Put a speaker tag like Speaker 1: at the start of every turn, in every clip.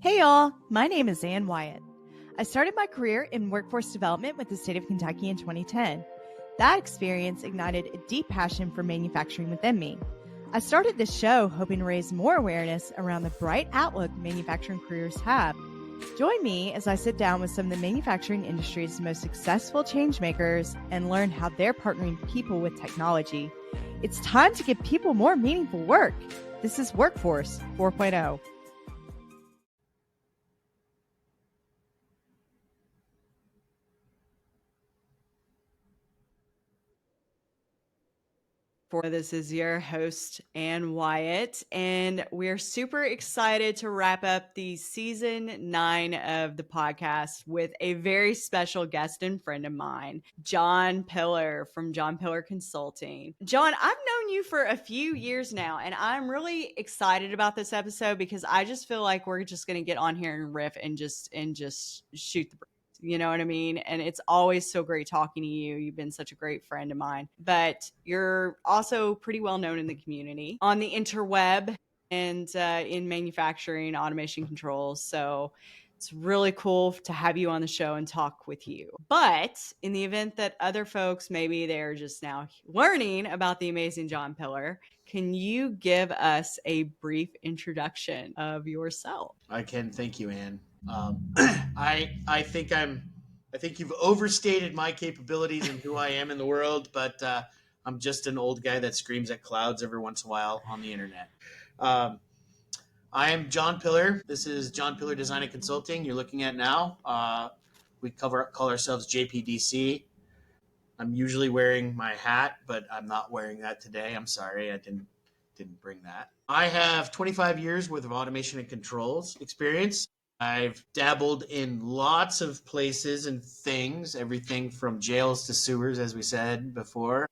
Speaker 1: Hey y'all, my name is Wyatt. I started my career in workforce development with the state of Kentucky in 2010. That experience ignited a deep passion for manufacturing within me. I started this show hoping to raise more awareness around the bright outlook manufacturing careers have. Join me as I sit down with some of the manufacturing industry's most successful changemakers and learn how they're partnering people with technology. It's time to give people more meaningful work. This is Workforce 4.0. This is your host, Ann Wyatt, and we're super excited to wrap up the season 9 of the podcast with a very special guest and friend of mine, JPiller from JPiller Consulting. John, I've known you for a few years now, and I'm really excited about this episode because I just feel like we're just going to get on here and riff and just shoot the breeze. You know what I mean? And it's always so great talking to you. You've been such a great friend of mine. But you're also pretty well known in the community, on the interweb, and in manufacturing, automation controls. So it's really cool to have you on the show and talk with you. But in the event that other folks, maybe they're just now learning about the amazing JPiller, can you give us a brief introduction of yourself?
Speaker 2: I can. Thank you, Ann. I think you've overstated my capabilities and who I am in the world, but I'm just an old guy that screams at clouds every once in a while on the internet. I am JPiller. This is JPiller Design and Consulting you're looking at now. We call ourselves JPDC. I'm usually wearing my hat, but I'm not wearing that today. I'm sorry, I didn't bring that. I have 25 years worth of automation and controls experience. I've dabbled in lots of places and things, everything from jails to sewers, as we said before.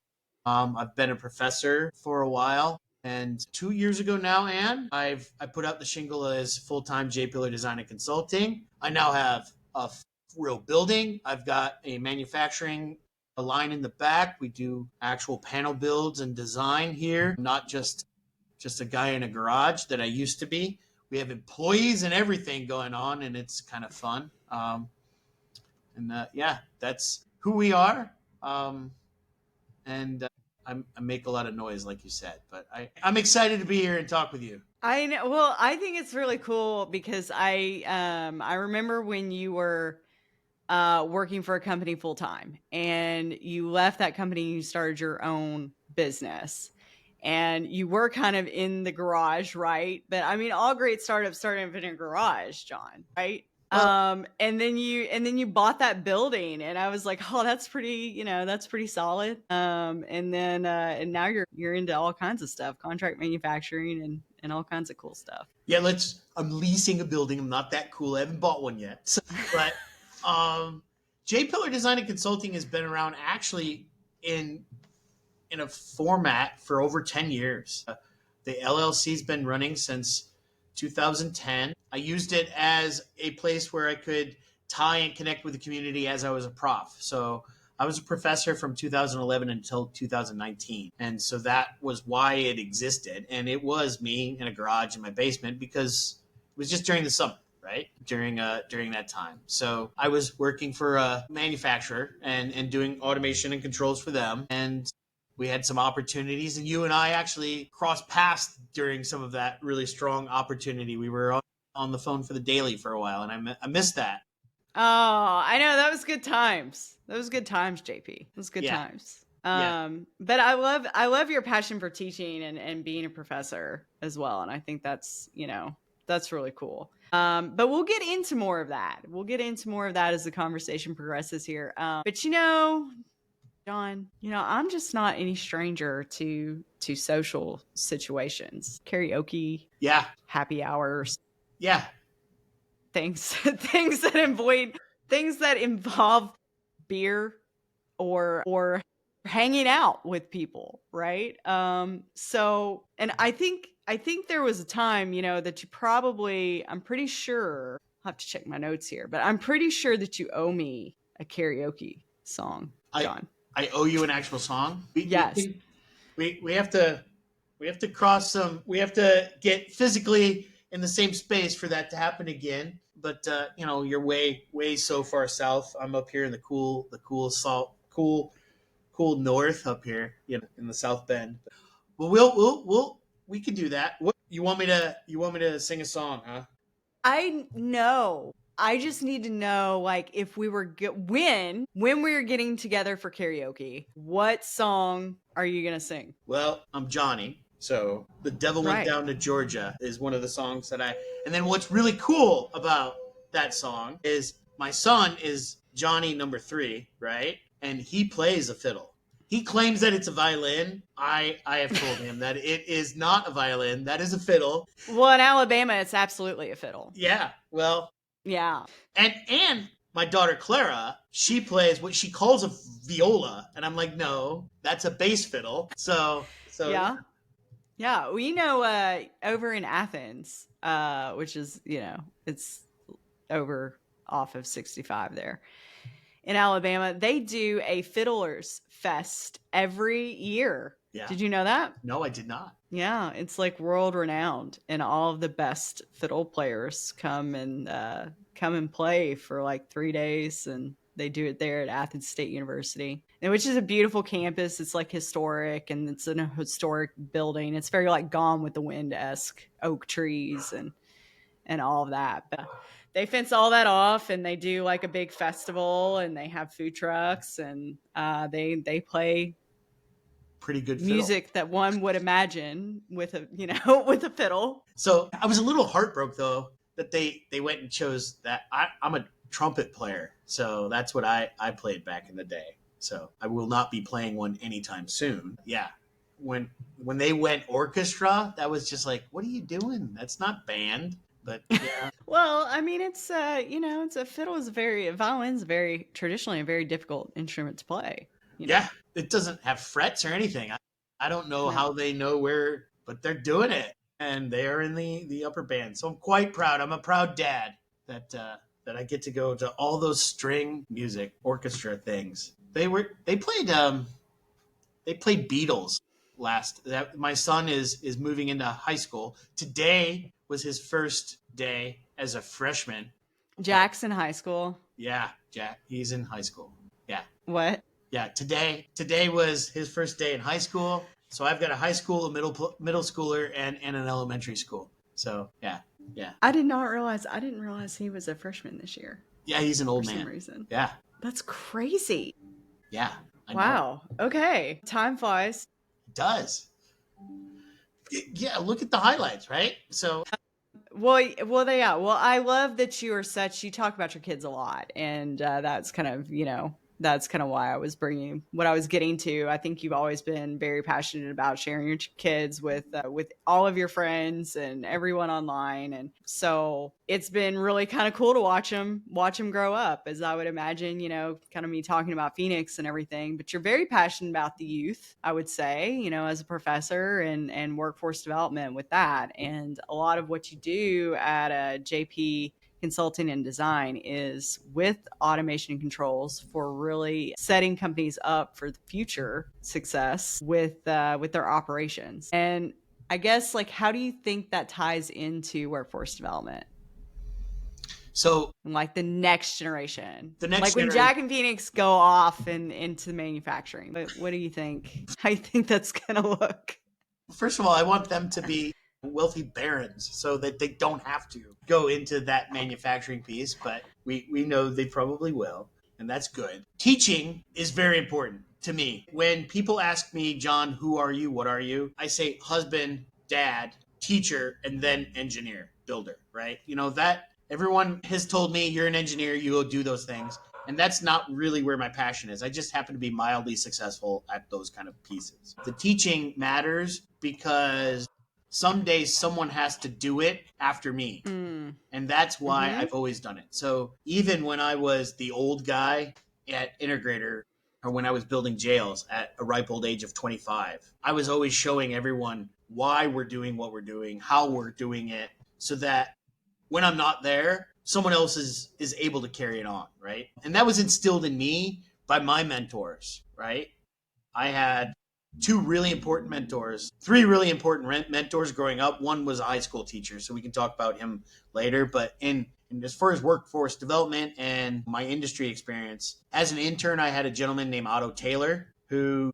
Speaker 2: I've been a professor for a while. And 2 years ago now, Ann, I put out the shingle as full-time JPiller Design and Consulting. I now have a real building. I've got a manufacturing line in the back. We do actual panel builds and design here, not just a guy in a garage that I used to be. We have employees and everything going on, and it's kind of fun. That's who we are. I make a lot of noise, like you said, but I'm excited to be here and talk with you.
Speaker 1: I know. Well, I think it's really cool because I remember when you were working for a company full time, and you left that company and you started your own business. And you were kind of in the garage, right? But I mean, all great startups start in a garage, John, right? Well, and then you bought that building, and I was like, oh, that's pretty solid. And now you're into all kinds of stuff, contract manufacturing and all kinds of cool stuff.
Speaker 2: Yeah, I'm leasing a building. I'm not that cool. I haven't bought one yet. But JPiller Design and Consulting has been around actually in a format for over 10 years. The LLC's been running since 2010. I used it as a place where I could tie and connect with the community as I was a prof. So I was a professor from 2011 until 2019. And so that was why it existed. And it was me in a garage in my basement because it was just during the summer, right? During that time. So I was working for a manufacturer and doing automation and controls for them. And we had some opportunities, and you and I actually crossed paths during some of that really strong opportunity. We were on the phone for the daily for a while, and I missed that.
Speaker 1: Oh, I know. That was good times. JP. It was good times. But I love your passion for teaching and being a professor as well. And I think that's really cool. But we'll get into more of that. As the conversation progresses here. But John, I'm just not any stranger to social situations, karaoke, happy hours, things that involve beer or hanging out with people, right? So, and I think there was a time, that you probably, I'm pretty sure, I'll have to check my notes here, but I'm pretty sure that you owe me a karaoke song, John.
Speaker 2: I owe you an actual song.
Speaker 1: Yes.
Speaker 2: We have to cross some. We have to get physically in the same space for that to happen again. But you're way so far south. I'm up here in the cool north up here, in the South Bend. Well, we can do that. What you want me to sing a song, huh?
Speaker 1: I know. I just need to know, like, if we were when we were getting together for karaoke, what song are you gonna sing?
Speaker 2: Well, I'm Johnny. So The Devil Went
Speaker 1: Right.
Speaker 2: Down to Georgia is one of the songs and then what's really cool about that song is my son is Johnny number 3, right? And he plays a fiddle. He claims that it's a violin. I have told him that it is not a violin. That is a fiddle.
Speaker 1: Well, in Alabama, it's absolutely a fiddle.
Speaker 2: Yeah. Well,
Speaker 1: Yeah.
Speaker 2: and my daughter Clara, she plays what she calls a viola, and I'm like, no, that's a bass fiddle. So
Speaker 1: Yeah. Yeah. We know over in Athens, which is, it's over off of 65 there. In Alabama, they do a Fiddlers Fest every year.
Speaker 2: yeah.
Speaker 1: Did you know that?
Speaker 2: No, I did not.
Speaker 1: Yeah, it's like world renowned, and all of the best fiddle players come and play for like 3 days, and they do it there at Athens State University, and which is a beautiful campus. It's like historic, and it's in a historic building. It's very like Gone with the Wind esque, oak trees and all of that. But they fence all that off, and they do like a big festival, and they have food trucks, and they play
Speaker 2: Pretty good
Speaker 1: music
Speaker 2: fiddle.
Speaker 1: that one would imagine with a with a fiddle.
Speaker 2: So I was a little heartbroken though that they went and chose that. I'm a trumpet player, so that's what I played back in the day. So I will not be playing one anytime soon. Yeah. When they went orchestra, that was just like, what are you doing? That's not band. But yeah.
Speaker 1: Well, I mean, it's it's a violin's very traditionally a very difficult instrument to play.
Speaker 2: Yeah, it doesn't have frets or anything. I don't know
Speaker 1: No.
Speaker 2: how they know where, but they're doing it, and they are in the upper band. So I'm quite proud. I'm a proud dad that I get to go to all those string music orchestra things. They played Beatles last. That my son is moving into high school. Today was his first day as a freshman.
Speaker 1: Jackson High School.
Speaker 2: Yeah, Jack, he's in high school. Yeah.
Speaker 1: What?
Speaker 2: Yeah, today was his first day in high school. So I've got a high school, a middle schooler, and an elementary school. So yeah.
Speaker 1: I didn't realize he was a freshman this year.
Speaker 2: Yeah, he's an old
Speaker 1: for
Speaker 2: man.
Speaker 1: some reason.
Speaker 2: Yeah.
Speaker 1: That's crazy.
Speaker 2: Yeah.
Speaker 1: Wow. Okay. Time flies.
Speaker 2: It does. Yeah, look at the highlights, right? So
Speaker 1: Well, I love that you talk about your kids a lot, and that's kind of why I was bringing what I was getting to. I think you've always been very passionate about sharing your kids with all of your friends and everyone online, and so it's been really kind of cool to watch them grow up. As I would imagine, kind of me talking about Phoenix and everything, but you're very passionate about the youth. I would say, as a professor and workforce development with that, and a lot of what you do at JP Consulting and Design is with automation and controls for really setting companies up for the future success with their operations. And I guess, like, how do you think that ties into workforce development?
Speaker 2: So
Speaker 1: like the next generation,
Speaker 2: like
Speaker 1: when Jack and Phoenix go off into manufacturing, but what do you think? How do you think that's going to look?
Speaker 2: First of all, I want them to be wealthy barons so that they don't have to go into that manufacturing piece, but we know they probably will, and that's good. Teaching is very important to me. When people ask me, John, who are you? What are you? I say husband, dad, teacher, and then engineer, builder, right? That everyone has told me you're an engineer, you go do those things. And that's not really where my passion is. I just happen to be mildly successful at those kind of pieces. The teaching matters because some days someone has to do it after me. And that's why I've always done it. So even when I was the old guy at Integrator, or when I was building jails at a ripe old age of 25, I was always showing everyone why we're doing what we're doing, how we're doing it, so that when I'm not there, someone else is able to carry it on, right? And that was instilled in me by my mentors, right? I had two really important mentors, three really important mentors growing up. One was a high school teacher, so we can talk about him later. But in as far as workforce development and my industry experience, as an intern, I had a gentleman named Otto Taylor who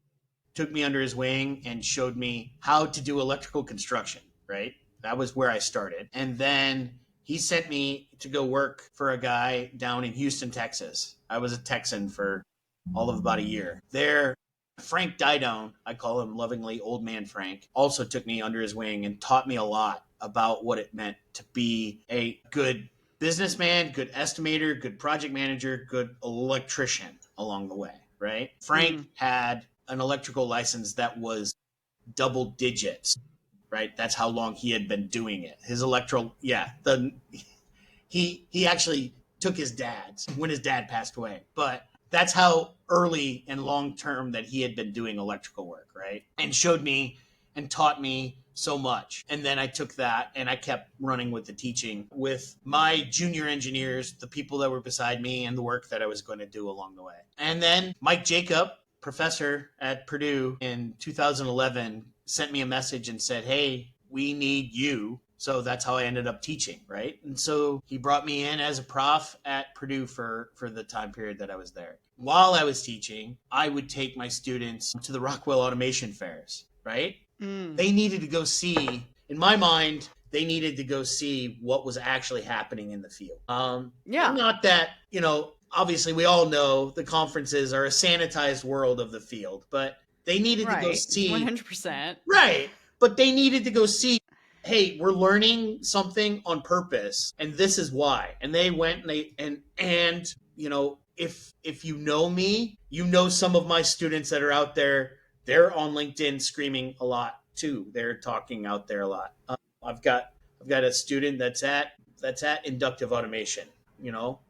Speaker 2: took me under his wing and showed me how to do electrical construction, right? That was where I started. And then he sent me to go work for a guy down in Houston, Texas. I was a Texan for all of about a year. There, Frank Didone, I call him lovingly Old Man Frank, also took me under his wing and taught me a lot about what it meant to be a good businessman, good estimator, good project manager, good electrician along the way, right? Frank had an electrical license that was double digits, right? That's how long he had been doing it. His electro, yeah, he actually took his dad's when his dad passed away, but that's how early and long term that he had been doing electrical work, right? And showed me and taught me so much. And then I took that and I kept running with the teaching with my junior engineers, the people that were beside me, and the work that I was going to do along the way. And then Mike Jacob, professor at Purdue in 2011, sent me a message and said, hey, we need you. So that's how I ended up teaching, right? And so he brought me in as a prof at Purdue for the time period that I was there. While I was teaching, I would take my students to the Rockwell Automation Fairs, right? They needed to go see, in my mind, they needed to go see what was actually happening in the field.
Speaker 1: Yeah.
Speaker 2: Not that, obviously we all know the conferences are a sanitized world of the field, but they needed to go see
Speaker 1: 100%.
Speaker 2: Right. But they needed to go see, hey, we're learning something on purpose and this is why. And they went and if you know me, you know some of my students that are out there, they're on LinkedIn screaming a lot too. They're talking out there a lot. I've got a student that's at inductive automation.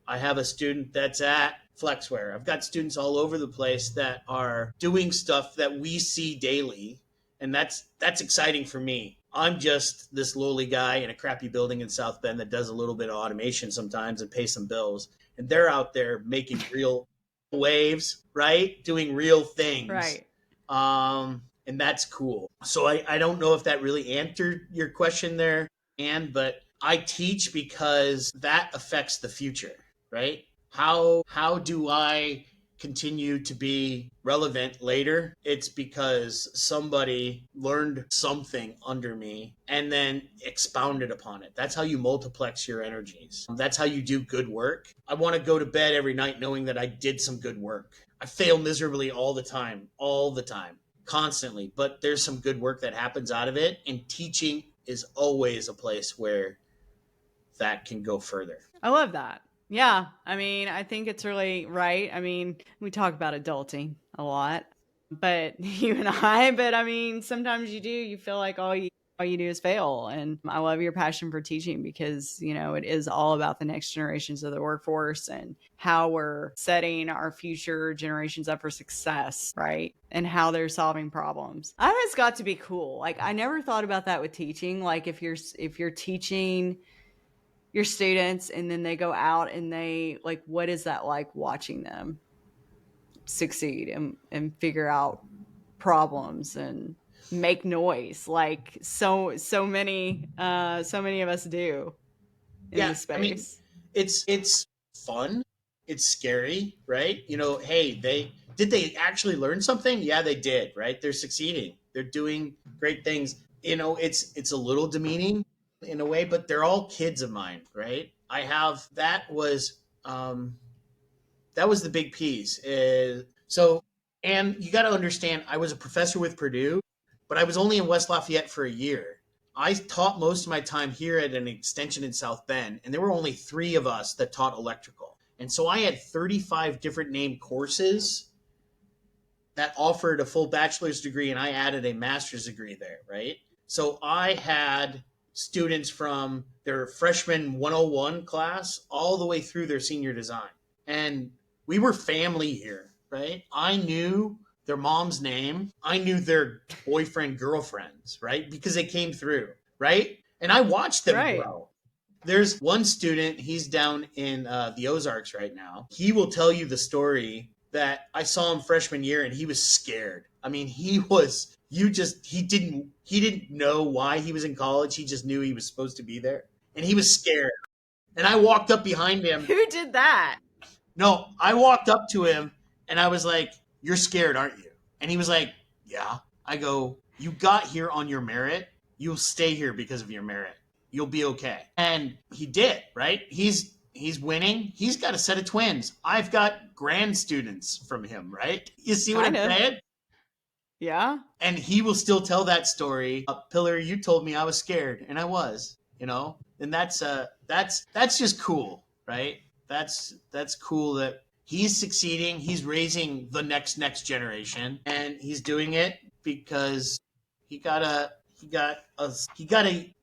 Speaker 2: I have a student that's at Flexware. I've got students all over the place that are doing stuff that we see daily, and that's exciting for me. I'm just this lowly guy in a crappy building in South Bend that does a little bit of automation sometimes and pays some bills, and they're out there making real waves, right? Doing real things.
Speaker 1: Right.
Speaker 2: And that's cool. So I don't know if that really answered your question there, Anne, but I teach because that affects the future, right? How do I continue to be relevant later? It's because somebody learned something under me and then expounded upon it. That's how you multiplex your energies. That's how you do good work. I want to go to bed every night knowing that I did some good work. I fail miserably all the time, constantly, but there's some good work that happens out of it, and teaching is always a place where that can go further.
Speaker 1: I love that. Yeah. I mean, I think it's really right. I mean, we talk about adulting a lot, but I mean, sometimes you feel like all you do is fail. And I love your passion for teaching because, it is all about the next generations of the workforce and how we're setting our future generations up for success, right? And how they're solving problems. I think it's got to be cool. Like, I never thought about that with teaching. Like, if you're teaching your students and then they go out and they like, what is that like watching them succeed and figure out problems and make noise like so many of us do in this space?
Speaker 2: I mean, it's fun, it's scary, right? Hey, did they actually learn something? Yeah, they did, right? They're succeeding, they're doing great things. It's a little demeaning in a way, but they're all kids of mine, right? That was the big piece. And you got to understand, I was a professor with Purdue, but I was only in West Lafayette for a year. I taught most of my time here at an extension in South Bend, and there were only 3 of us that taught electrical. And so I had 35 different named courses that offered a full bachelor's degree, and I added a master's degree there, right? So I had students from their freshman 101 class all the way through their senior design. And we were family here, right? I knew their mom's name. I knew their boyfriend, girlfriends, right? Because they came through, right? And I watched them grow. There's one student, he's down in the Ozarks right now. He will tell you the story that I saw him freshman year and he was scared. I mean, he didn't know why he was in college. He just knew he was supposed to be there. And he was scared. And I walked up behind him.
Speaker 1: Who did that?
Speaker 2: No, I walked up to him and I was like, "You're scared, aren't you?" And he was like, "Yeah." I go, "You got here on your merit. You'll stay here because of your merit. You'll be okay." And he did, right? He's winning. He's got a set of twins. I've got grand students from him, right? You see what I'm
Speaker 1: Kinda.
Speaker 2: saying?
Speaker 1: Yeah.
Speaker 2: And he will still tell that story. Pillar, you told me I was scared, and I was, and that's just cool, right? That's cool that he's succeeding. He's raising the next generation, and he's doing it because he got a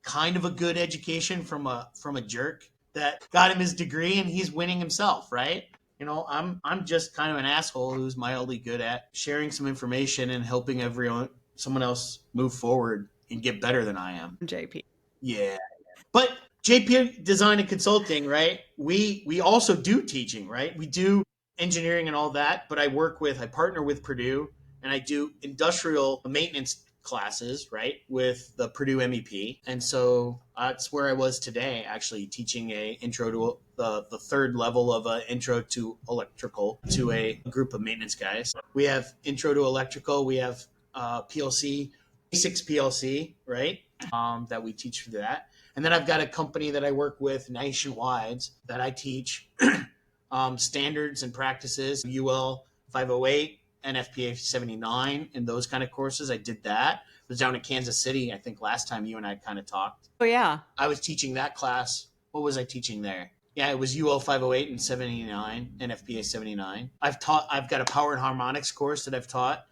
Speaker 2: kind of a good education from a jerk that got him his degree, and he's winning himself, right? I'm just kind of an asshole who's mildly good at sharing some information and helping someone else move forward and get better than I am.
Speaker 1: JP.
Speaker 2: Yeah. But JP Design and Consulting, right? We also do teaching, right? We do engineering and all that, but I partner with Purdue, and I do industrial maintenance classes, right, with the Purdue MEP. And so that's where I was today, actually teaching a intro to the third level of an intro to electrical to a group of maintenance guys. We have intro to electrical. We have PLC, basics PLC, right, that we teach for that. And then I've got a company that I work with nationwide that I teach standards and practices, UL 508, NFPA 79, and those kind of courses. I did that. I was down in Kansas City, I think last time you and I kind of talked.
Speaker 1: Oh, yeah.
Speaker 2: I was teaching that class. What was I teaching there? Yeah, it was UL 508 and 79, NFPA 79. I've got a power and harmonics course that I've taught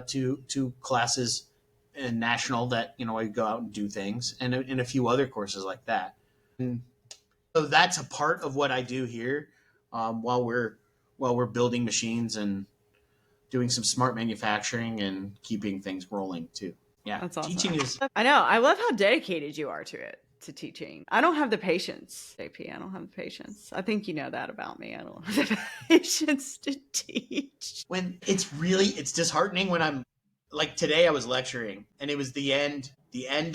Speaker 2: to classes in national that, I go out and do things, and a few other courses like that. And so that's a part of what I do here while we're building machines and doing some smart manufacturing and keeping things rolling too. Yeah,
Speaker 1: That's awesome.
Speaker 2: teaching is.
Speaker 1: I know. I love how dedicated you are to it, to teaching. I don't have the patience, JP. I don't have the patience. I think you know that about me. I don't have the patience to teach.
Speaker 2: When it's disheartening when I'm like today I was lecturing and it was the end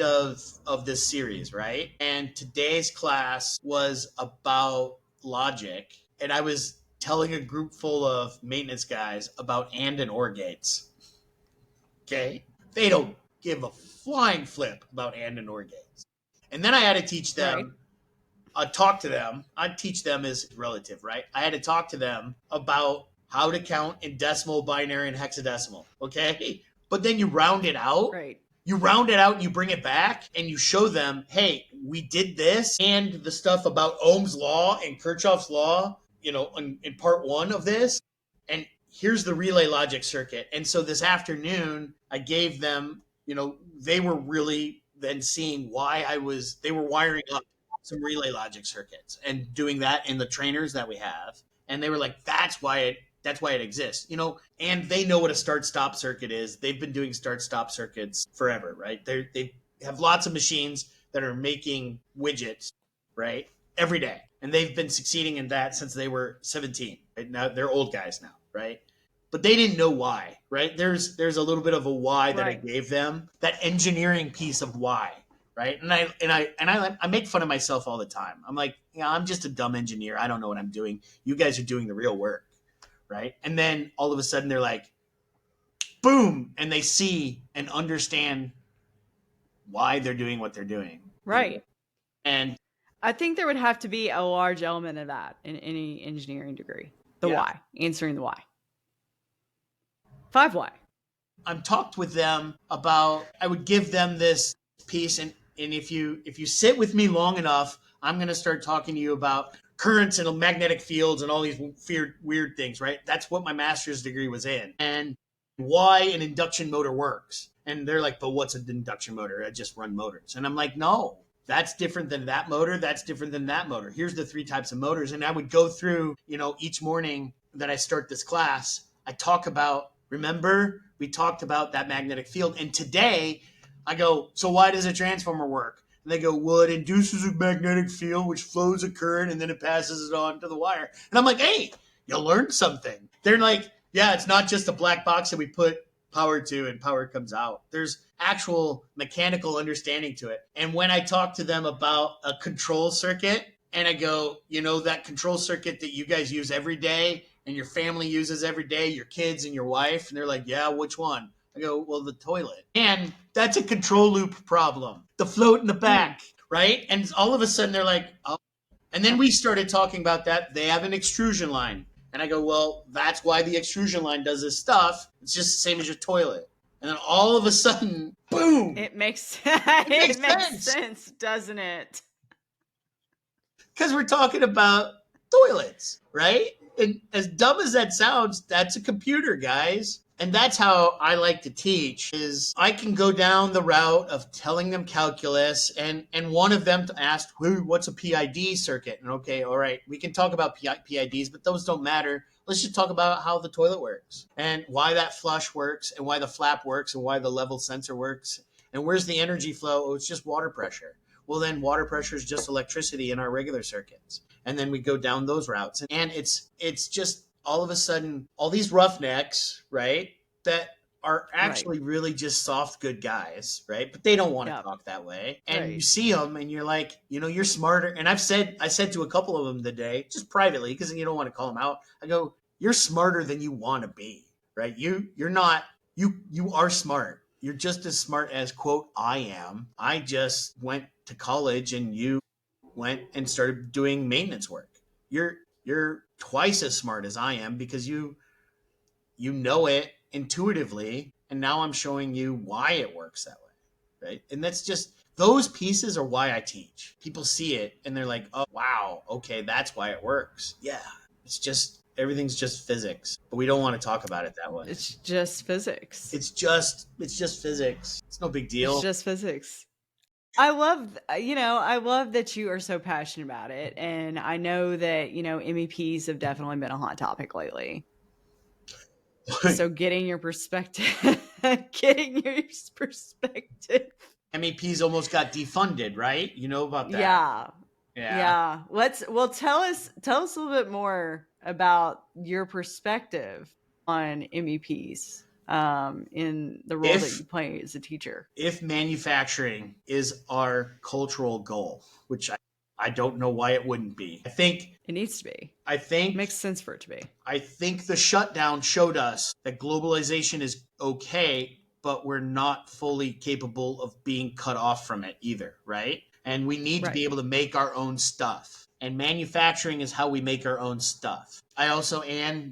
Speaker 2: of this series, right? And today's class was about logic, and I was telling a group full of maintenance guys about and OR gates. Okay? They don't give a flying flip about and OR gates. And then I had to teach them, talk to them. I'd teach them as relative, right? I had to talk to them about how to count in decimal, binary, and hexadecimal, okay? But then you round it out.
Speaker 1: Right.
Speaker 2: You round it out and you bring it back and you show them, hey, we did this and the stuff about Ohm's law and Kirchhoff's law, in part one of this. And here's the relay logic circuit. And so this afternoon, I gave them, they were really then seeing why they were wiring up some relay logic circuits and doing that in the trainers that we have. And they were like, that's why it exists, and they know what a start-stop circuit is. They've been doing start-stop circuits forever, right? They have lots of machines that are making widgets, right, every day. And they've been succeeding in that since they were 17. Right? Now they're old guys now, right? But they didn't know why, right? There's a little bit of a why that I gave them, that engineering piece of why, right? And I make fun of myself all the time. I'm like, I'm just a dumb engineer. I don't know what I'm doing. You guys are doing the real work. Right. And then all of a sudden they're like, boom. And they see and understand why they're doing what they're doing.
Speaker 1: Right.
Speaker 2: And
Speaker 1: I think there would have to be a large element of that in any engineering degree. The why, answering the why. 5 why.
Speaker 2: I've talked with them about, I would give them this piece. And if you sit with me long enough, I'm going to start talking to you about currents and magnetic fields and all these weird things, right? That's what my master's degree was in. And why an induction motor works. And they're like, but what's an induction motor? I just run motors. And I'm like, no, that's different than that motor. That's different than that motor. Here's the 3 types of motors. And I would go through, each morning that I start this class, I talk about, remember, we talked about that magnetic field. And today I go, so why does a transformer work? And they go, well, it induces a magnetic field, which flows a current, and then it passes it on to the wire. And I'm like, hey, you learned something. They're like, yeah, it's not just a black box that we put power to and power comes out. There's actual mechanical understanding to it. And when I talk to them about a control circuit, and I go, that control circuit that you guys use every day and your family uses every day, your kids and your wife, and they're like, yeah, which one? I go, well, the toilet. And that's a control loop problem. The float in the back, right? And all of a sudden they're like, oh. And then we started talking about that. They have an extrusion line. And I go, well, that's why the extrusion line does this stuff. It's just the same as your toilet. And then all of a sudden, boom.
Speaker 1: It makes sense, doesn't it?
Speaker 2: Because we're talking about toilets, right? And as dumb as that sounds, that's a computer, guys. And that's how I like to teach, is I can go down the route of telling them calculus, and one of them asked, what's a PID circuit? And okay, all right, we can talk about PIDs, but those don't matter. Let's just talk about how the toilet works and why that flush works and why the flap works and why the level sensor works. And where's the energy flow? Oh, it's just water pressure. Well, then water pressure is just electricity in our regular circuits. And then we go down those routes. And it's just all of a sudden, all these roughnecks, right, that are actually really just soft, good guys, right? But they don't want to talk that way. And you see them and you're like, you're smarter. And I said to a couple of them today, just privately, because you don't want to call them out. I go, you're smarter than you want to be, right? You're not, you are smart. You're just as smart as, quote, I am. I just went to college and you went and started doing maintenance work. You're twice as smart as I am because you know it intuitively, and now I'm showing you why it works that way, right? And that's just, those pieces are why I teach. People see it and they're like, oh, wow, okay, that's why it works. Yeah, it's just, everything's just physics, but we don't want to talk about it that way.
Speaker 1: It's just physics.
Speaker 2: It's just physics. It's no big deal.
Speaker 1: It's just physics. I love that you are so passionate about it. And I know that, MEPs have definitely been a hot topic lately. So getting your perspective.
Speaker 2: MEPs almost got defunded, right? You know about that?
Speaker 1: Yeah. Tell us a little bit more about your perspective on MEPs. In the role that you play as a teacher.
Speaker 2: If manufacturing is our cultural goal, which I don't know why it wouldn't be. I think
Speaker 1: it needs to be.
Speaker 2: I think
Speaker 1: it makes sense for it to be.
Speaker 2: I think the shutdown showed us that globalization is okay, but we're not fully capable of being cut off from it either, right? And we need to be able to make our own stuff. And manufacturing is how we make our own stuff. I also, I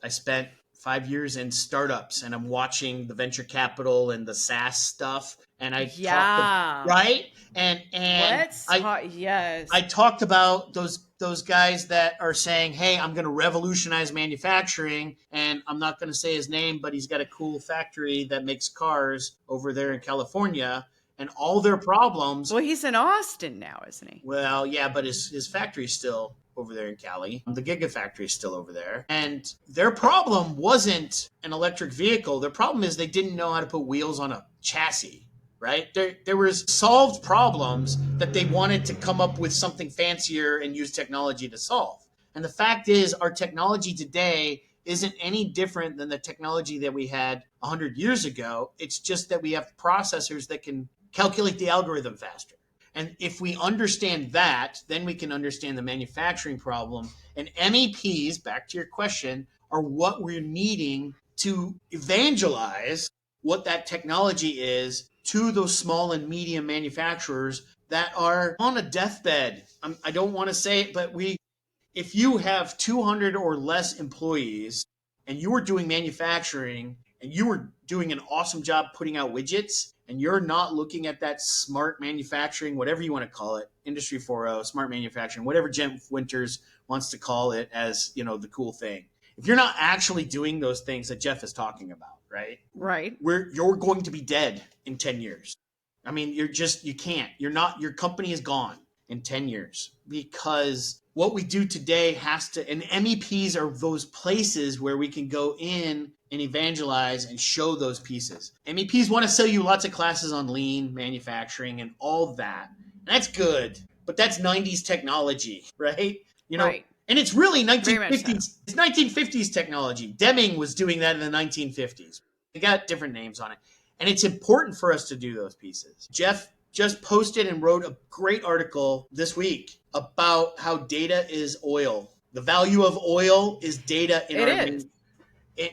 Speaker 2: spent 5 years in startups, and I'm watching the venture capital and the SaaS stuff. And I talked about those guys that are saying, hey, I'm going to revolutionize manufacturing. And I'm not going to say his name, but he's got a cool factory that makes cars over there in California. And all their problems.
Speaker 1: Well, he's in Austin now, isn't he?
Speaker 2: Well, yeah, but his factory's still over there in Cali. The Gigafactory is still over there. And their problem wasn't an electric vehicle. Their problem is they didn't know how to put wheels on a chassis, right? There was solved problems that they wanted to come up with something fancier and use technology to solve. And the fact is, our technology today isn't any different than the technology that we had 100 years ago. It's just that we have processors that can calculate the algorithm faster. And if we understand that, then we can understand the manufacturing problem. And MEPs, back to your question, are what we're needing to evangelize what that technology is to those small and medium manufacturers that are on a deathbed. I don't want to say it, but if you have 200 or less employees and you are doing manufacturing and you are doing an awesome job putting out widgets, and you're not looking at that smart manufacturing, whatever you want to call it, Industry 4.0, smart manufacturing, whatever Jeff Winters wants to call it as, the cool thing. If you're not actually doing those things that Jeff is talking about, right?
Speaker 1: Right.
Speaker 2: You're going to be dead in 10 years. I mean, you can't. Your company is gone in 10 years because what we do today and MEPs are those places where we can go in and evangelize and show those pieces. MEPs want to sell you lots of classes on lean manufacturing and all that. And that's good, but that's 90s technology, right? And it's really
Speaker 1: Very much so.
Speaker 2: 1950s. It's 1950s technology. Deming was doing that in the 1950s. They got different names on it. And it's important for us to do those pieces. Jeff just posted and wrote a great article this week about how data is oil. The value of oil is data in
Speaker 1: It
Speaker 2: our
Speaker 1: is.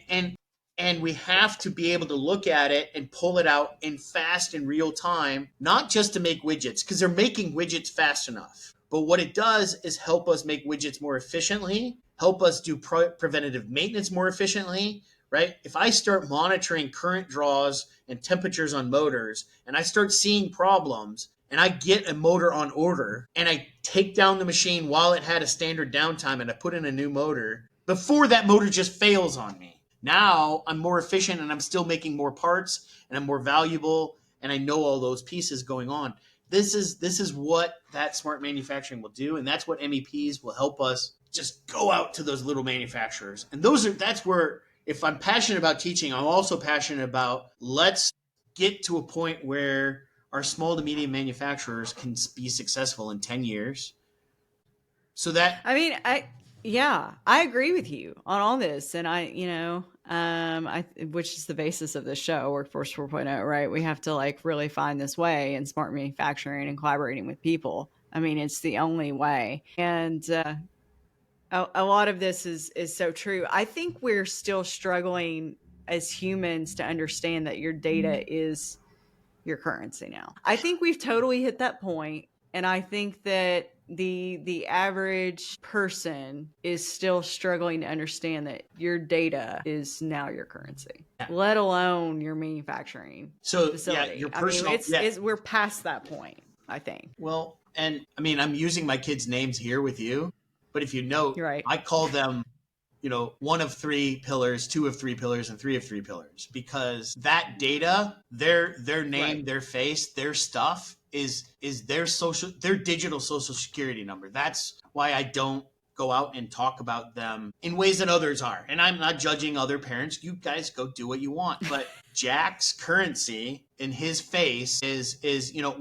Speaker 2: and and we have to be able to look at it and pull it out in fast and real time, not just to make widgets, because they're making widgets fast enough. But what it does is help us make widgets more efficiently, help us do preventative maintenance more efficiently, right? If I start monitoring current draws and temperatures on motors and I start seeing problems and I get a motor on order and I take down the machine while it had a standard downtime and I put in a new motor, before that motor just fails on me. Now I'm more efficient and I'm still making more parts and I'm more valuable and I know all those pieces going on. This is what that smart manufacturing will do, and that's what MEPs will help us just go out to those little manufacturers. And that's where, if I'm passionate about teaching, I'm also passionate about, let's get to a point where our small to medium manufacturers can be successful in 10 years. So that
Speaker 1: I mean, I agree with you on all this, and which is the basis of the show, Workforce 4.0, right? We have to like really find this way in smart manufacturing and collaborating with people. I mean, it's the only way, and a lot of this is so true. I think we're still struggling as humans to understand that your data is your currency now. I think we've totally hit that point, and I think that the average person is still struggling to understand that your data is now your currency, let alone your manufacturing facility.
Speaker 2: Your personal,
Speaker 1: we're past that point, I think.
Speaker 2: Well, and I mean, I'm using my kids' names here with you, but if you note,
Speaker 1: You're right.
Speaker 2: I call them, one of three pillars, two of three pillars, and three of three pillars, because that data, their name, right, their face, their stuff is their digital social security number. That's why I don't go out and talk about them in ways that others are. And I'm not judging other parents. You guys go do what you want. But Jack's currency in his face is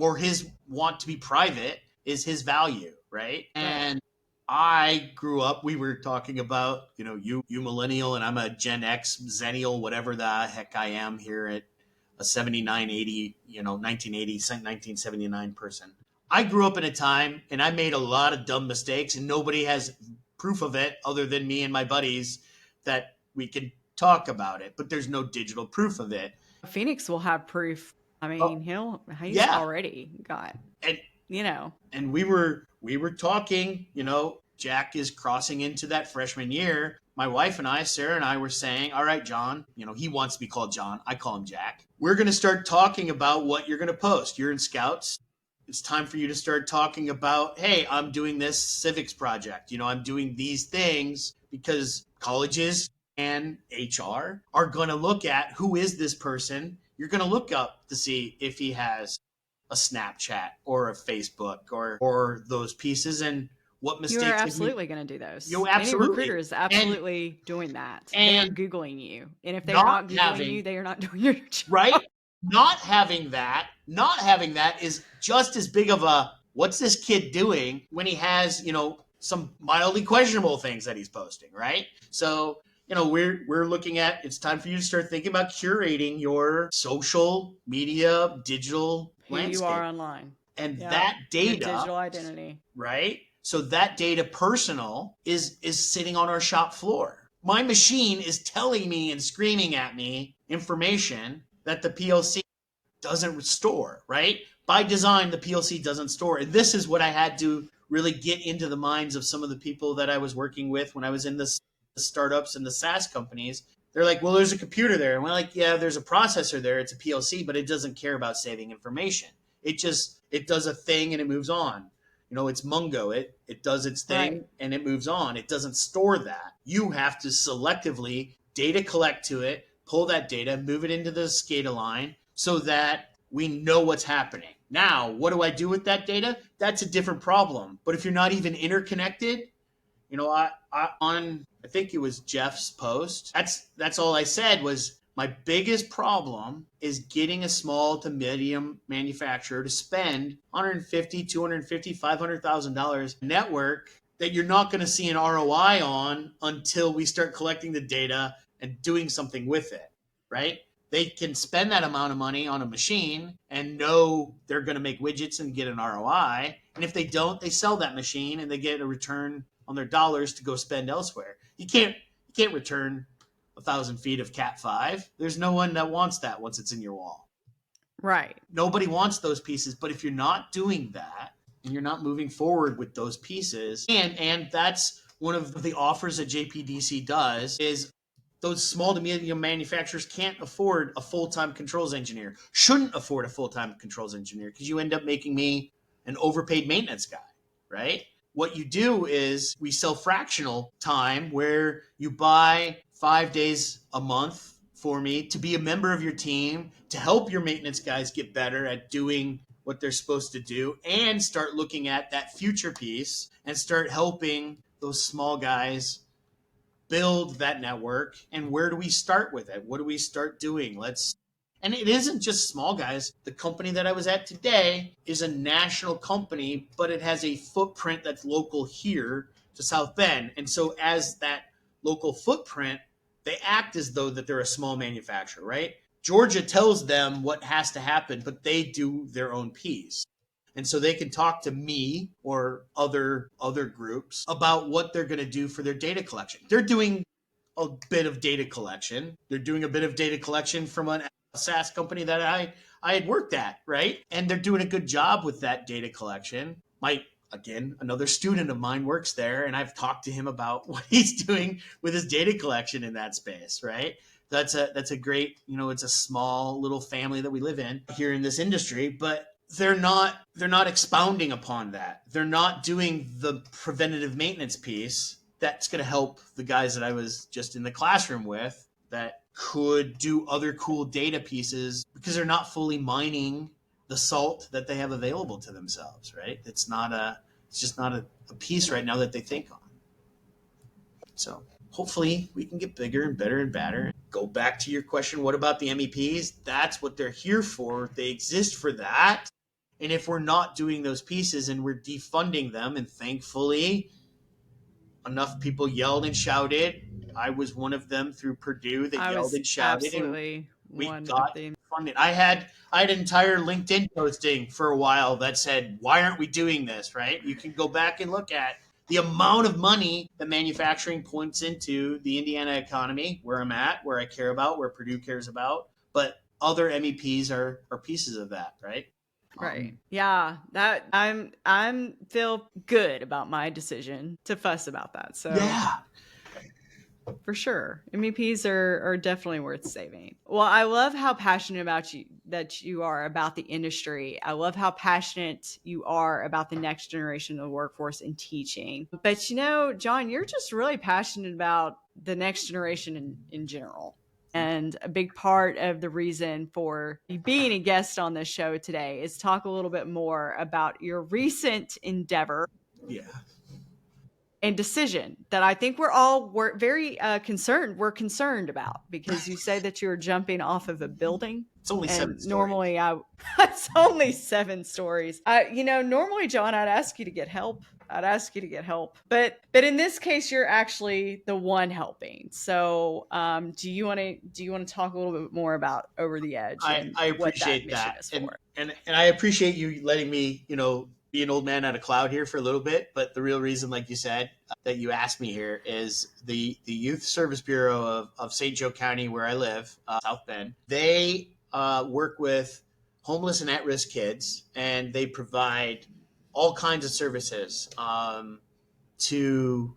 Speaker 2: or his want to be private is his value, right? And I grew up, we were talking about, you millennial, and I'm a Gen X, Zennial, whatever the heck I am here at a 79, 80, 1980, 1979 person. I grew up in a time and I made a lot of dumb mistakes, and nobody has proof of it other than me and my buddies that we can talk about it, but there's no digital proof of it.
Speaker 1: Phoenix will have proof. I mean, he's already got,
Speaker 2: and we were talking, Jack is crossing into that freshman year. My wife and I, Sarah and I, were saying, all right, John, he wants to be called John. I call him Jack. We're going to start talking about what you're going to post. You're in Scouts. It's time for you to start talking about, hey, I'm doing this civics project. I'm doing these things, because colleges and HR are going to look at, who is this person? You're going to look up to see if he has a Snapchat or a Facebook or those pieces, and what mistakes.
Speaker 1: You're absolutely going to do those.
Speaker 2: Absolutely.
Speaker 1: Any recruiter is absolutely doing that. And they're Googling you. And if they're not Googling you, they are not doing your job.
Speaker 2: Right? Not having that is just as big of a, what's this kid doing, when he has, some mildly questionable things that he's posting, right? So, we're looking at, it's time for you to start thinking about curating your social media, digital landscape.
Speaker 1: You are online.
Speaker 2: And that data,
Speaker 1: your digital identity.
Speaker 2: Right? So that data personal is sitting on our shop floor. My machine is telling me and screaming at me information that the PLC doesn't store, right? By design, the PLC doesn't store. And this is what I had to really get into the minds of some of the people that I was working with when I was in the startups and the SaaS companies. They're like, well, there's a computer there. And we're like, yeah, there's a processor there. It's a PLC, but it doesn't care about saving information. It does a thing and it moves on. It's Mungo. It does its thing and it moves on. It doesn't store that. You have to selectively data collect to it, pull that data, move it into the SCADA line so that we know what's happening. Now, what do I do with that data? That's a different problem. But if you're not even interconnected, I think it was Jeff's post. That's all I said was, my biggest problem is getting a small to medium manufacturer to spend $150,000, $250,000, $500,000 network that you're not going to see an ROI on until we start collecting the data and doing something with it, right? They can spend that amount of money on a machine and know they're going to make widgets and get an ROI. And if they don't, they sell that machine and they get a return on their dollars to go spend elsewhere. You can't return 1,000 feet of Cat 5. There's no one that wants that once it's in your wall.
Speaker 1: Right.
Speaker 2: Nobody wants those pieces. But if you're not doing that and you're not moving forward with those pieces, and that's one of the offers that JPDC does, is those small to medium manufacturers can't afford a full-time controls engineer, shouldn't afford a full-time controls engineer, because you end up making me an overpaid maintenance guy, right? What you do is we sell fractional time, where you buy 5 days a month for me to be a member of your team, to help your maintenance guys get better at doing what they're supposed to do, and start looking at that future piece and start helping those small guys build that network. And where do we start with it? What do we start doing? And it isn't just small guys. The company that I was at today is a national company, but it has a footprint that's local here to South Bend. And so as that local footprint, they act as though that they're a small manufacturer, right? Georgia tells them what has to happen, but they do their own piece. And so they can talk to me or other groups about what they're going to do for their data collection. They're doing a bit of data collection. They're doing a bit of data collection from a SaaS company that I had worked at, right? And they're doing a good job with that data collection. Again, another student of mine works there, and I've talked to him about what he's doing with his data collection in that space, right? That's a great, it's a small little family that we live in here in this industry, but they're not expounding upon that. They're not doing the preventative maintenance piece that's going to help the guys that I was just in the classroom with that could do other cool data pieces, because they're not fully mining the salt that they have available to themselves, right? It's just not a piece right now that they think on. So hopefully we can get bigger and better and badder. Go back to your question, what about the MEPs? That's what they're here for. They exist for that. And if we're not doing those pieces and we're defunding them, and thankfully enough people yelled and shouted. I was one of them through Purdue that yelled and shouted, and we got funded. I had an entire LinkedIn posting for a while that said, "Why aren't we doing this?" Right? You can go back and look at the amount of money that manufacturing points into the Indiana economy, where I'm at, where I care about, where Purdue cares about. But other MEPs are pieces of that, right?
Speaker 1: Right. Yeah. That I'm feel good about my decision to fuss about that. So
Speaker 2: yeah,
Speaker 1: for sure, MEPs are definitely worth saving. Well, I love how passionate you are about the industry. I love how passionate you are about the next generation of the workforce and teaching. But John, you're just really passionate about the next generation in general. And a big part of the reason for you being a guest on this show today is talk a little bit more about your recent endeavor.
Speaker 2: Yeah.
Speaker 1: And decision that I think we're very concerned. We're concerned about, because you say that you're jumping off of a building.
Speaker 2: It's only 7 stories.
Speaker 1: Normally, it's only 7 stories. Normally, John, I'd ask you to get help. But in this case, you're actually the one helping. So, do you want to talk a little bit more about Over the Edge?
Speaker 2: I appreciate that, and I appreciate you letting me, be an old man out of cloud here for a little bit. But the real reason, like you said, that you asked me here is the Youth Service Bureau of St. Joe County, where I live, South Bend. They work with homeless and at-risk kids, and they provide all kinds of services to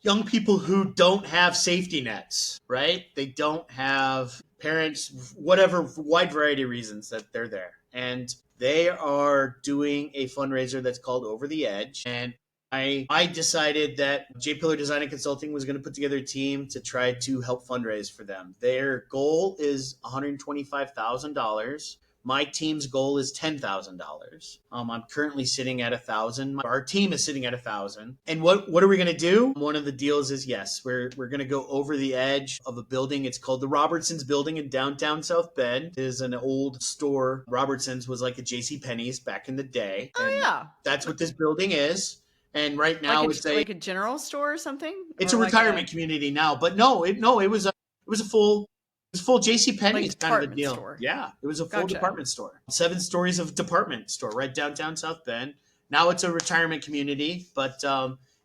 Speaker 2: young people who don't have safety nets, right? They don't have parents, whatever, wide variety of reasons that they're there. And they are doing a fundraiser that's called Over the Edge. And I decided that JPiller Design and Consulting was going to put together a team to try to help fundraise for them. Their goal is $125,000. My team's goal is $10,000. I'm currently sitting at $1,000. Our team is sitting at $1,000. And what are we going to do? One of the deals is, yes, we're going to go over the edge of a building. It's called the Robertson's Building in downtown South Bend. It is an old store. Robertson's was like a JCPenney's back in the day.
Speaker 1: Oh, yeah.
Speaker 2: That's what this building is. And right now it's
Speaker 1: like a general store or something?
Speaker 2: it's
Speaker 1: Or
Speaker 2: a
Speaker 1: like
Speaker 2: retirement community now. But no, it was a full J.C. Penney's
Speaker 1: like
Speaker 2: kind of a
Speaker 1: department
Speaker 2: deal.
Speaker 1: store.
Speaker 2: Yeah, it was a full
Speaker 1: Gotcha.
Speaker 2: department store. 7 stories of department store right downtown South Bend. Now it's a retirement community, but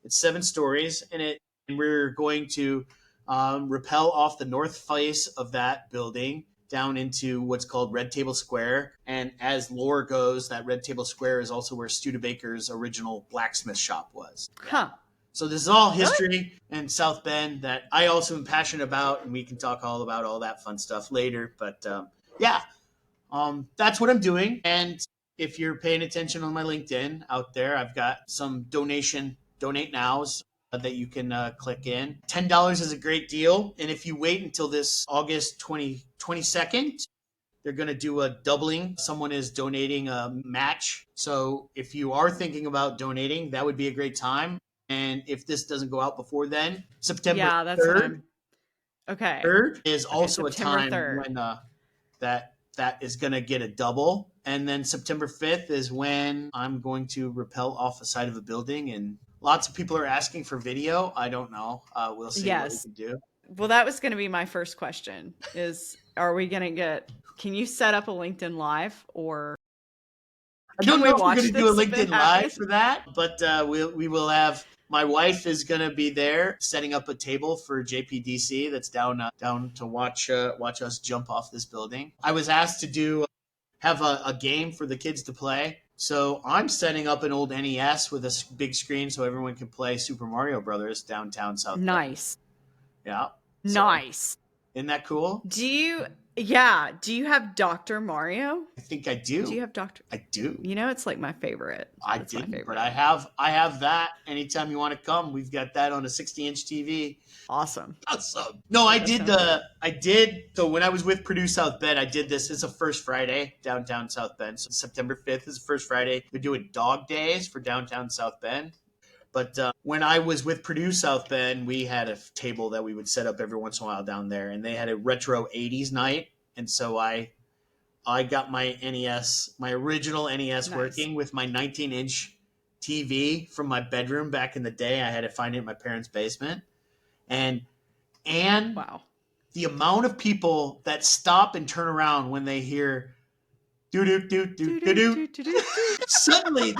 Speaker 2: it's 7 stories, and we're going to rappel off the north face of that building down into what's called Red Table Square. And as lore goes, that Red Table Square is also where Studebaker's original blacksmith shop was.
Speaker 1: Huh.
Speaker 2: So this is all history in South Bend that I also am passionate about, and we can talk all about all that fun stuff later. But that's what I'm doing. And if you're paying attention on my LinkedIn out there, I've got some donate nows that you can click in. $10 is a great deal. And if you wait until this August 22nd, they're going to do a doubling. Someone is donating a match. So if you are thinking about donating, that would be a great time. And if this doesn't go out before then, September 3rd,
Speaker 1: Okay.
Speaker 2: 3rd is also
Speaker 1: September
Speaker 2: a time
Speaker 1: 3rd.
Speaker 2: when that is going to get a double. And then September 5th is when I'm going to rappel off the side of a building. And lots of people are asking for video. I don't know. We'll see what we can do.
Speaker 1: Well, that was going to be my first question is, can you set up a LinkedIn Live or
Speaker 2: I don't know if we're going to do a LinkedIn Live for that, but we will have. My wife is going to be there setting up a table for JPDC that's down to watch us jump off this building. I was asked to have a game for the kids to play. So I'm setting up an old NES with a big screen so everyone can play Super Mario Brothers downtown South Bend.
Speaker 1: Nice.
Speaker 2: Yeah.
Speaker 1: Nice.
Speaker 2: Isn't that cool?
Speaker 1: Do you have Dr. Mario?
Speaker 2: I think I do.
Speaker 1: Do you have Dr.?
Speaker 2: I do.
Speaker 1: You know, it's like my favorite.
Speaker 2: But I have that. Anytime you want to come, we've got that on a 60-inch TV.
Speaker 1: Awesome.
Speaker 2: No, I did. So when I was with Purdue South Bend, I did this. It's a first Friday downtown South Bend. So September 5th is the first Friday. We're doing dog days for downtown South Bend. But when I was with Purdue South Bend, we had a table that we would set up every once in a while down there, and they had a retro 80s night. And so I got my NES, my original NES working with my 19-inch TV from my bedroom back in the day. I had to find it in my parents' basement. And
Speaker 1: wow,
Speaker 2: the amount of people that stop and turn around when they hear do suddenly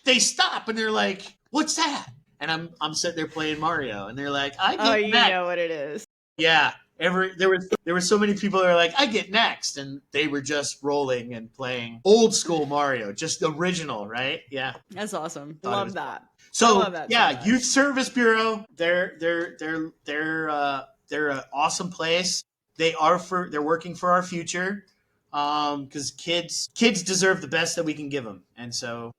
Speaker 2: they stop and they're like, "What's that?" And I'm sitting there playing Mario, and they're like, "I get next."
Speaker 1: know what it is.
Speaker 2: Yeah, there were so many people that are like, "I get next," and they were just rolling and playing old school Mario, just original, right? Yeah,
Speaker 1: that's awesome. Love that.
Speaker 2: So love that so Youth Service Bureau, they're an awesome place. They're working for our future. Because kids deserve the best that we can give them. And so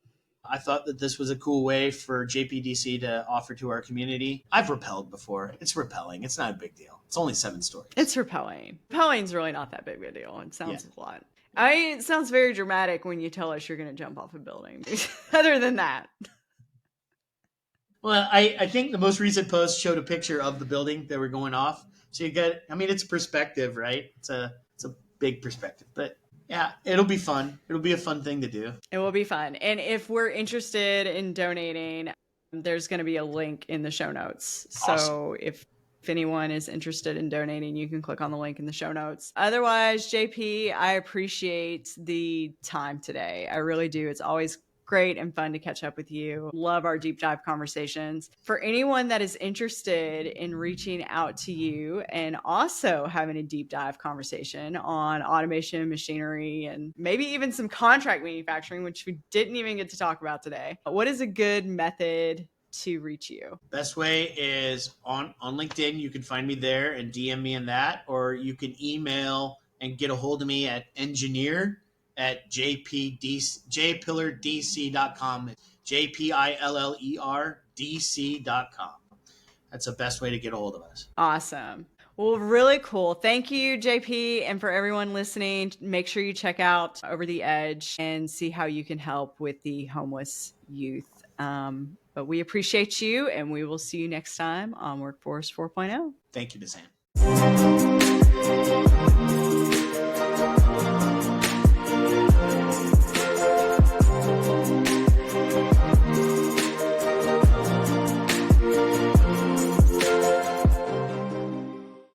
Speaker 2: I thought that this was a cool way for JPDC to offer to our community. I've rappelled before. It's repelling. It's not a big deal. It's only 7 stories. It's
Speaker 1: repelling. Repelling's really not that big of a deal. It sounds a lot. It sounds very dramatic when you tell us you're going to jump off a building. Other than that.
Speaker 2: Well, I think the most recent post showed a picture of the building that we're going off. So it's perspective, right? It's a big perspective, but yeah, it'll be fun. It'll be a fun thing to do.
Speaker 1: It will be fun. And if we're interested in donating, there's going to be a link in the show notes. Awesome. So if anyone is interested in donating, you can click on the link in the show notes. Otherwise, JP, I appreciate the time today. I really do. It's always great and fun to catch up with you. Love our deep dive conversations. For anyone that is interested in reaching out to you and also having a deep dive conversation on automation, machinery, and maybe even some contract manufacturing, which we didn't even get to talk about today, what is a good method to reach you?
Speaker 2: Best way is on LinkedIn. You can find me there and DM me in that, or you can email and get a hold of me at jpillerdc.com. JPillerdC.com. That's the best way to get a hold of us.
Speaker 1: Awesome. Well, really cool. Thank you, JP. And for everyone listening, make sure you check out Over the Edge and see how you can help with the homeless youth. But we appreciate you, and we will see you next time on Workforce 4.0.
Speaker 2: Thank you, Ms. Ann.